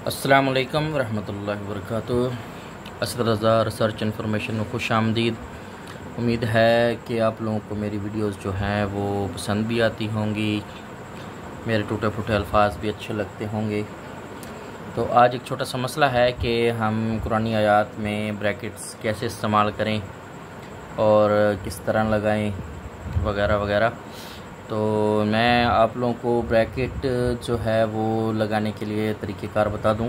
अस्सलाम वालेकुम रहमतुल्लाहि व बरकातुहू। असद रज़ा रिसर्च इन्फॉर्मेशन में खुश आमदीद। उम्मीद है कि आप लोगों को मेरी वीडियोस जो हैं वो पसंद भी आती होंगी, मेरे टूटे फूटे अल्फाज भी अच्छे लगते होंगे। तो आज एक छोटा सा मसला है कि हम कुरानी आयात में ब्रैकेट्स कैसे इस्तेमाल करें और किस तरह लगाएं वगैरह वगैरह। तो मैं आप लोगों को ब्रैकेट जो है वो लगाने के लिए तरीक़ेकार बता दूं।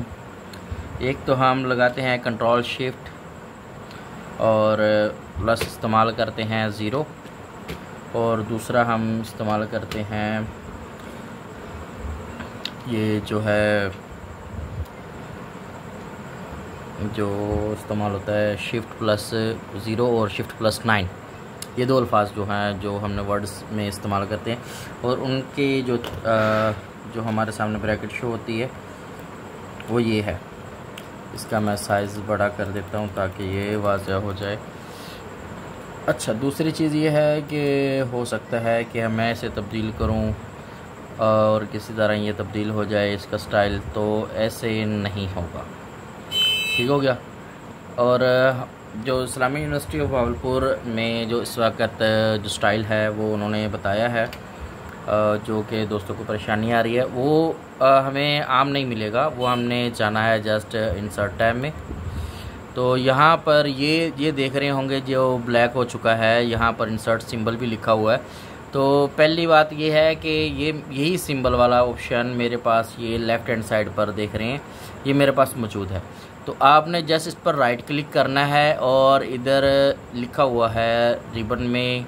एक तो हम लगाते हैं कंट्रोल शिफ्ट और प्लस इस्तेमाल करते हैं ज़ीरो, और दूसरा हम इस्तेमाल करते हैं ये जो है जो इस्तेमाल होता है शिफ्ट प्लस ज़ीरो और शिफ्ट प्लस 9। ये दो अल्फाज जो हैं जो हमने वर्ड्स में इस्तेमाल करते हैं, और उनके जो हमारे सामने ब्रैकेट शो होती है वो ये है। इसका मैं साइज़ बड़ा कर देता हूँ ताकि ये वाज़ह हो जाए। अच्छा, दूसरी चीज़ ये है कि हो सकता है कि मैं इसे तब्दील करूँ और किसी तरह ये तब्दील हो जाए इसका स्टाइल, तो ऐसे नहीं होगा। ठीक हो गया। और जो इस्लामी यूनिवर्सिटी ऑफ भावलपुर में जो इस वक्त जो स्टाइल है वो उन्होंने बताया है, जो कि दोस्तों को परेशानी आ रही है, वो हमें आम नहीं मिलेगा। वो हमने जाना है जस्ट इंसर्ट टैब में। तो यहाँ पर ये देख रहे होंगे जो ब्लैक हो चुका है, यहाँ पर इंसर्ट सिंबल भी लिखा हुआ है। तो पहली बात ये है कि यही सिंबल वाला ऑप्शन मेरे पास ये लेफ़्ट हैंड साइड पर देख रहे हैं, ये मेरे पास मौजूद है। तो आपने जस्ट इस पर राइट क्लिक करना है और इधर लिखा हुआ है रिबन में,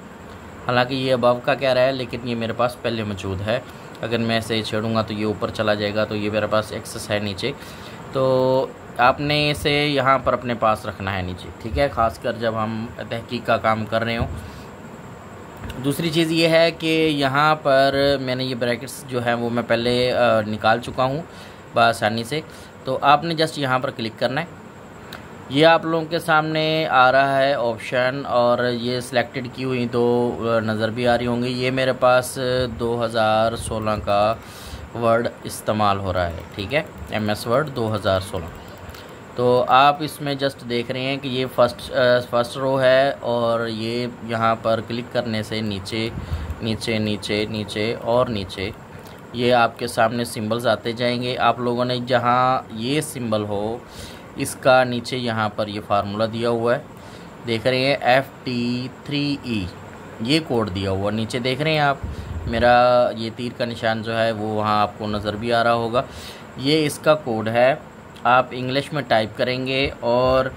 हालांकि ये अबव का कह रहा है लेकिन ये मेरे पास पहले मौजूद है। अगर मैं इसे छेड़ूंगा तो ये ऊपर चला जाएगा, तो ये मेरे पास एक्सेस है नीचे। तो आपने इसे यहाँ पर अपने पास रखना है नीचे, ठीक है, ख़ासकर जब हम तहकीक का काम कर रहे हों। दूसरी चीज़ ये है कि यहाँ पर मैंने ये ब्रैकेट्स जो है वो मैं पहले निकाल चुका हूँ बआसानी से। तो आपने जस्ट यहाँ पर क्लिक करना है। ये आप लोगों के सामने आ रहा है ऑप्शन, और ये सिलेक्टेड की हुई तो नज़र भी आ रही होंगी। ये मेरे पास 2016 का वर्ड इस्तेमाल हो रहा है, ठीक है, MS वर्ड 2016। तो आप इसमें जस्ट देख रहे हैं कि ये फर्स्ट रो है, और ये यहाँ पर क्लिक करने से नीचे नीचे नीचे नीचे और नीचे ये आपके सामने सिंबल्स आते जाएंगे। आप लोगों ने जहाँ ये सिंबल हो इसका नीचे यहाँ पर ये फार्मूला दिया हुआ है, देख रहे हैं FT3E, ये कोड दिया हुआ नीचे देख रहे हैं आप। मेरा ये तीर का निशान जो है वो वहाँ आपको नज़र भी आ रहा होगा, ये इसका कोड है। आप इंग्लिश में टाइप करेंगे और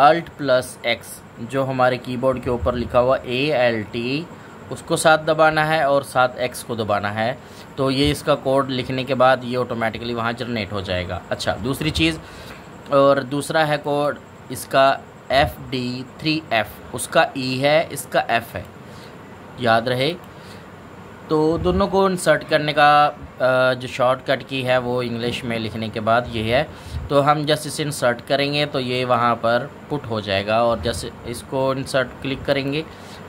Alt+X जो हमारे कीबोर्ड के ऊपर लिखा हुआ ALT उसको साथ दबाना है और साथ X को दबाना है। तो ये इसका कोड लिखने के बाद ये ऑटोमेटिकली वहाँ जनरेट हो जाएगा। अच्छा, दूसरी चीज़, और दूसरा है कोड इसका FD3F, उसका E है, इसका F है, याद रहे। तो दोनों को इंसर्ट करने का जो शॉर्टकट की है वो इंग्लिश में लिखने के बाद ये है। तो हम जैसे इसे इंसर्ट करेंगे तो ये वहाँ पर पुट हो जाएगा, और जैसे इसको इंसर्ट क्लिक करेंगे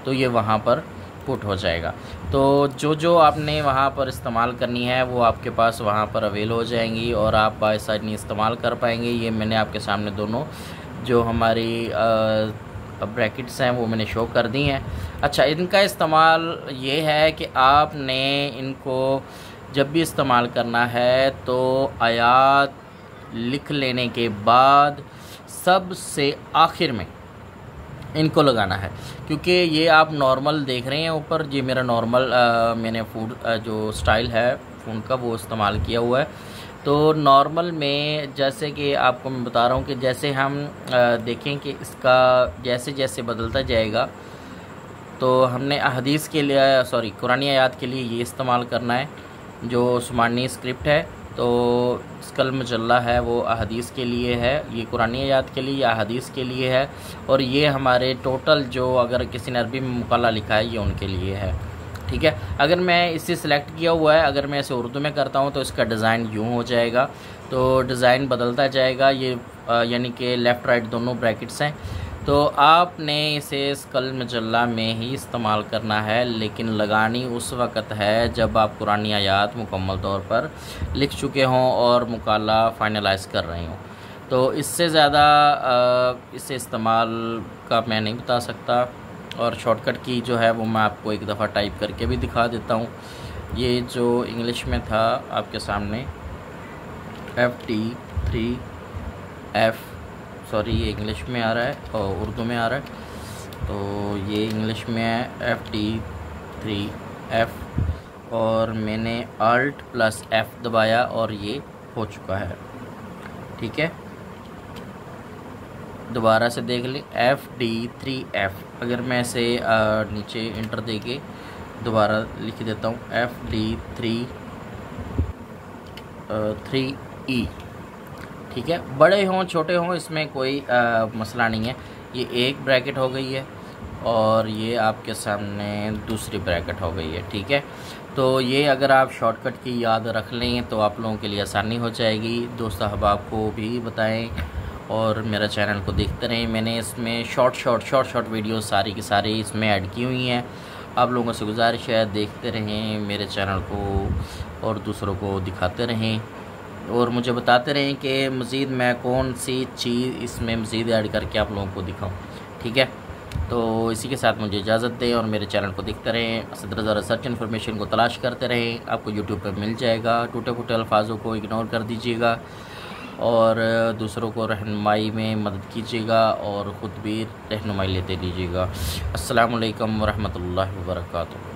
तो ये वहाँ पर पुट हो जाएगा। तो जो आपने वहाँ पर इस्तेमाल करनी है वो आपके पास वहाँ पर अवेल हो जाएंगी और आप बासानी इस्तेमाल कर पाएंगे। ये मैंने आपके सामने दोनों जो हमारी ब्रैकेट्स हैं वो मैंने शो कर दी हैं। अच्छा, इनका इस्तेमाल ये है कि आपने इनको जब भी इस्तेमाल करना है तो आयात लिख लेने के बाद सबसे आखिर में इनको लगाना है, क्योंकि ये आप नॉर्मल देख रहे हैं ऊपर, ये मेरा नॉर्मल मैंने फूड जो स्टाइल है फ़ोन का वो इस्तेमाल किया हुआ है। तो नॉर्मल में जैसे कि आपको मैं बता रहा हूँ कि जैसे हम देखें कि इसका जैसे जैसे बदलता जाएगा, तो हमने अहदीस के लिए कुरानी आयात के लिए ये इस्तेमाल करना है जो उस्मानी स्क्रिप्ट है। तो स्कल मजल्ला है वो अहदीस के लिए है, ये कुरानी आयात के लिए या अहदीस के लिए है, और ये हमारे टोटल जो अगर किसी ने अरबी में मुक़ल्ला लिखा है ये उनके लिए है, ठीक है। अगर मैं इसे सिलेक्ट किया हुआ है, अगर मैं इसे उर्दू में करता हूँ तो इसका डिज़ाइन यूँ हो जाएगा। तो डिज़ाइन बदलता जाएगा, ये यानी कि लेफ़्ट राइट दोनों ब्रैकेट्स हैं। तो आपने इसे स्कल मजल्ला में ही इस्तेमाल करना है, लेकिन लगानी उस वक़्त है जब आप कुरानी आयात मुकम्मल तौर पर लिख चुके हों और मुकाला फ़ाइनलाइज़ कर रहे हों। तो इससे ज़्यादा इसे इस्तेमाल का मैं नहीं बता सकता, और शॉर्टकट की जो है वो मैं आपको एक दफ़ा टाइप करके भी दिखा देता हूँ। ये जो इंग्लिश में था आपके सामने FT3F, सॉरी ये इंग्लिश में आ रहा है और उर्दू में आ रहा है, तो ये इंग्लिश में है FT3F, और मैंने Alt+F दबाया और ये हो चुका है। ठीक है, दोबारा से देख लें FD3F। अगर मैं इसे नीचे इंटर देके दोबारा लिख देता हूँ FD3E। ठीक है, बड़े हों छोटे हों इसमें कोई मसला नहीं है। ये एक ब्रैकेट हो गई है और ये आपके सामने दूसरी ब्रैकेट हो गई है। ठीक है, तो ये अगर आप शॉर्टकट की याद रख लें तो आप लोगों के लिए आसानी हो जाएगी। दोस्त अहबाब को भी बताएं और मेरा चैनल को देखते रहें। मैंने इसमें शॉर्ट वीडियो सारी की सारी इसमें ऐड की हुई हैं। आप लोगों से गुजारिश है देखते रहें मेरे चैनल को और दूसरों को दिखाते रहें, और मुझे बताते रहें कि मज़ीद मैं कौन सी चीज़ इसमें मज़ीद ऐड करके आप लोगों को दिखाऊं। ठीक है, तो इसी के साथ मुझे इजाज़त दें और मेरे चैनल को देखते रहें। असद रज़ा रिसर्च इन्फॉर्मेशन को तलाश करते रहें, आपको यूट्यूब पर मिल जाएगा। टूटे फूटे अल्फाजों को इग्नोर कर दीजिएगा और दूसरों को रहनुमाई में मदद कीजिएगा और ख़ुद भी रहनुमाई लेते लीजिएगा। अस्सलामु अलैकुम वरहमतुल्लाहि वबरकातुहू।